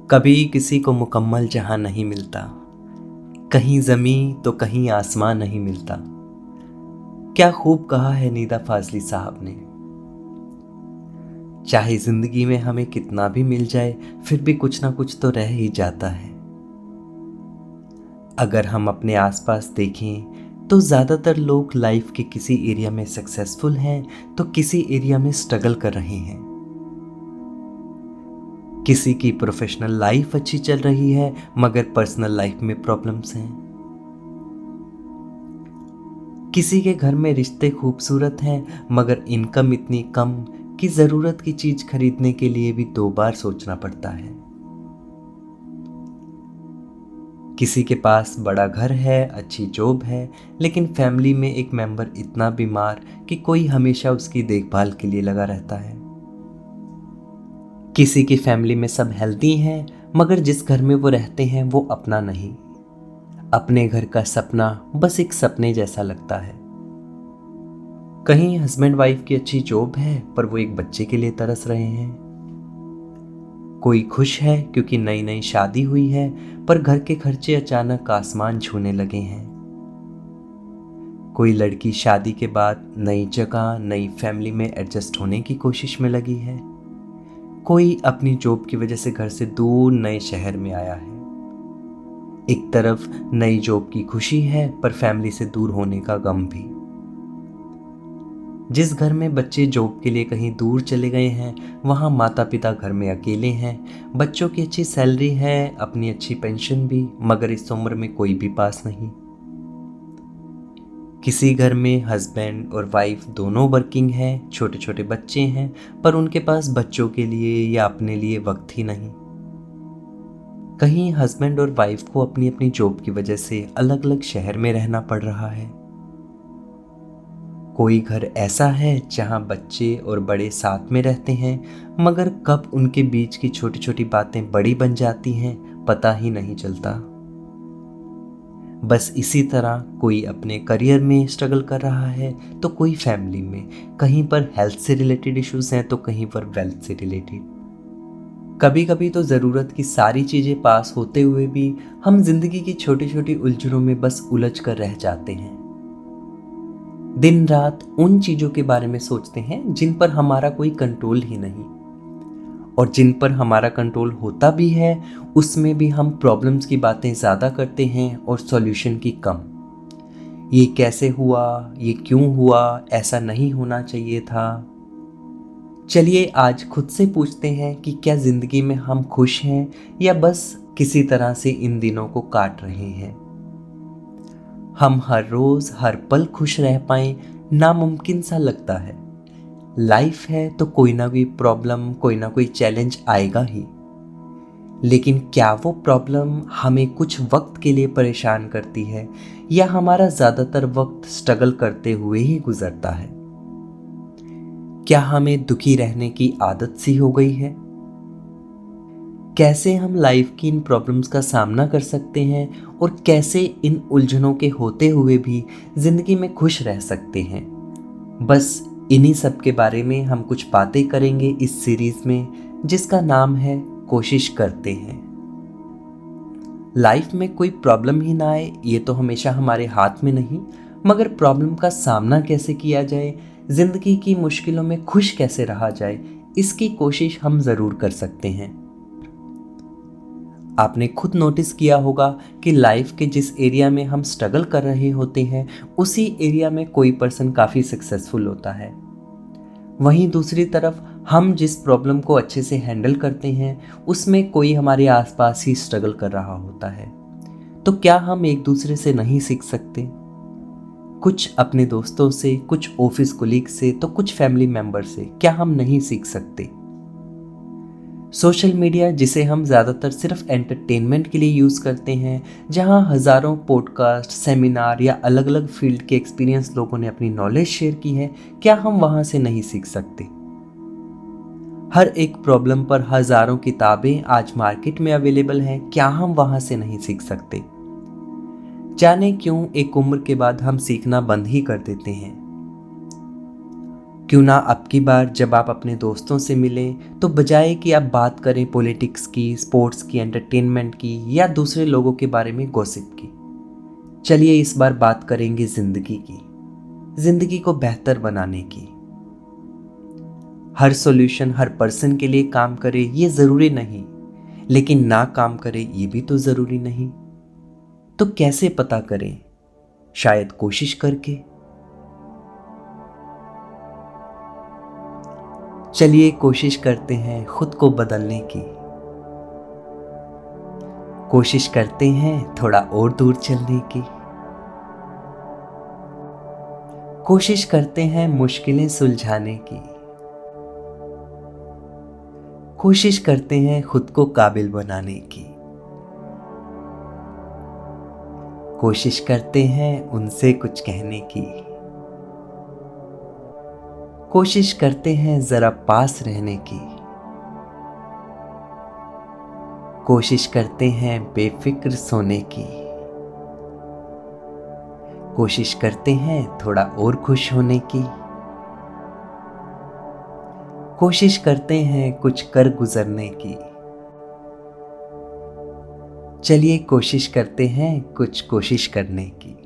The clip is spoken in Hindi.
कभी किसी को मुकम्मल जहां नहीं मिलता, कहीं ज़मीं तो कहीं आसमान नहीं मिलता। क्या खूब कहा है नीदा फाजली साहब ने। चाहे जिंदगी में हमें कितना भी मिल जाए, फिर भी कुछ ना कुछ तो रह ही जाता है। अगर हम अपने आसपास देखें तो ज़्यादातर लोग लाइफ के किसी एरिया में सक्सेसफुल हैं तो किसी एरिया में स्ट्रगल कर रहे हैं। किसी की प्रोफेशनल लाइफ अच्छी चल रही है मगर पर्सनल लाइफ में प्रॉब्लम्स हैं। किसी के घर में रिश्ते खूबसूरत हैं मगर इनकम इतनी कम कि ज़रूरत की चीज़ खरीदने के लिए भी 2 बार सोचना पड़ता है। किसी के पास बड़ा घर है, अच्छी जॉब है, लेकिन फैमिली में एक मेंबर इतना बीमार कि कोई हमेशा उसकी देखभाल के लिए लगा रहता है। किसी की फैमिली में सब हेल्दी हैं मगर जिस घर में वो रहते हैं वो अपना नहीं। अपने घर का सपना बस एक सपने जैसा लगता है। कहीं हस्बैंड वाइफ की अच्छी जॉब है पर वो एक बच्चे के लिए तरस रहे हैं। कोई खुश है क्योंकि नई नई शादी हुई है पर घर के खर्चे अचानक आसमान छूने लगे हैं। कोई लड़की शादी के बाद नई जगह नई फैमिली में एडजस्ट होने की कोशिश में लगी है। कोई अपनी जॉब की वजह से घर से दूर नए शहर में आया है। एक तरफ नई जॉब की खुशी है पर फैमिली से दूर होने का गम भी। जिस घर में बच्चे जॉब के लिए कहीं दूर चले गए हैं वहाँ माता पिता घर में अकेले हैं। बच्चों की अच्छी सैलरी है, अपनी अच्छी पेंशन भी, मगर इस उम्र में कोई भी पास नहीं। किसी घर में हस्बैंड और वाइफ दोनों वर्किंग हैं, छोटे छोटे बच्चे हैं पर उनके पास बच्चों के लिए या अपने लिए वक्त ही नहीं। कहीं हस्बैंड और वाइफ को अपनी अपनी जॉब की वजह से अलग अलग शहर में रहना पड़ रहा है। कोई घर ऐसा है जहां बच्चे और बड़े साथ में रहते हैं मगर कब उनके बीच की छोटी छोटी बातें बड़ी बन जाती हैं पता ही नहीं चलता। बस इसी तरह कोई अपने करियर में स्ट्रगल कर रहा है तो कोई फैमिली में, कहीं पर हेल्थ से रिलेटेड इश्यूज हैं तो कहीं पर वेल्थ से रिलेटेड। कभी कभी तो ज़रूरत की सारी चीज़ें पास होते हुए भी हम जिंदगी की छोटी छोटी उलझनों में बस उलझ कर रह जाते हैं। दिन रात उन चीज़ों के बारे में सोचते हैं जिन पर हमारा कोई कंट्रोल ही नहीं, और जिन पर हमारा कंट्रोल होता भी है उसमें भी हम प्रॉब्लम्स की बातें ज़्यादा करते हैं और सॉल्यूशन की कम। ये कैसे हुआ, ये क्यों हुआ, ऐसा नहीं होना चाहिए था। चलिए आज खुद से पूछते हैं कि क्या ज़िंदगी में हम खुश हैं या बस किसी तरह से इन दिनों को काट रहे हैं। हम हर रोज़ हर पल खुश रह पाएं नामुमकिन सा लगता है। लाइफ है तो कोई ना कोई प्रॉब्लम, कोई ना कोई चैलेंज आएगा ही, लेकिन क्या वो प्रॉब्लम हमें कुछ वक्त के लिए परेशान करती है या हमारा ज़्यादातर वक्त स्ट्रगल करते हुए ही गुजरता है। क्या हमें दुखी रहने की आदत सी हो गई है। कैसे हम लाइफ की इन प्रॉब्लम्स का सामना कर सकते हैं और कैसे इन उलझनों के होते हुए भी जिंदगी में खुश रह सकते हैं, बस इन्हीं सब के बारे में हम कुछ बातें करेंगे इस सीरीज में जिसका नाम है कोशिश करते हैं। लाइफ में कोई प्रॉब्लम ही ना आए ये तो हमेशा हमारे हाथ में नहीं, मगर प्रॉब्लम का सामना कैसे किया जाए, जिंदगी की मुश्किलों में खुश कैसे रहा जाए, इसकी कोशिश हम ज़रूर कर सकते हैं। आपने खुद नोटिस किया होगा कि लाइफ के जिस एरिया में हम स्ट्रगल कर रहे होते हैं उसी एरिया में कोई पर्सन काफ़ी सक्सेसफुल होता है। वहीं दूसरी तरफ हम जिस प्रॉब्लम को अच्छे से हैंडल करते हैं उसमें कोई हमारे आसपास ही स्ट्रगल कर रहा होता है। तो क्या हम एक दूसरे से नहीं सीख सकते? कुछ अपने दोस्तों से, कुछ ऑफिस कोलीग से, तो कुछ फैमिली मेंबर से क्या हम नहीं सीख सकते? सोशल मीडिया जिसे हम ज़्यादातर सिर्फ एंटरटेनमेंट के लिए यूज़ करते हैं, जहां हज़ारों पॉडकास्ट, सेमिनार या अलग अलग फील्ड के एक्सपीरियंस लोगों ने अपनी नॉलेज शेयर की है, क्या हम वहां से नहीं सीख सकते? हर एक प्रॉब्लम पर हज़ारों किताबें आज मार्केट में अवेलेबल हैं, क्या हम वहां से नहीं सीख सकते? जाने क्यों एक उम्र के बाद हम सीखना बंद ही कर देते हैं। क्यों ना अब की बार जब आप अपने दोस्तों से मिलें तो बजाय कि आप बात करें पॉलिटिक्स की, स्पोर्ट्स की, एंटरटेनमेंट की या दूसरे लोगों के बारे में गॉसिप की, चलिए इस बार बात करेंगे जिंदगी की, जिंदगी को बेहतर बनाने की। हर सॉल्यूशन हर पर्सन के लिए काम करे ये ज़रूरी नहीं, लेकिन ना काम करे ये भी तो ज़रूरी नहीं। तो कैसे पता करें? शायद कोशिश करके। चलिए कोशिश करते हैं खुद को बदलने की। कोशिश करते हैं थोड़ा और दूर चलने की। कोशिश करते हैं मुश्किलें सुलझाने की। कोशिश करते हैं खुद को काबिल बनाने की। कोशिश करते हैं उनसे कुछ कहने की। कोशिश करते हैं जरा पास रहने की। कोशिश करते हैं बेफिक्र सोने की। कोशिश करते हैं थोड़ा और खुश होने की। कोशिश करते हैं कुछ कर गुजरने की। चलिए कोशिश करते हैं कुछ कोशिश करने की।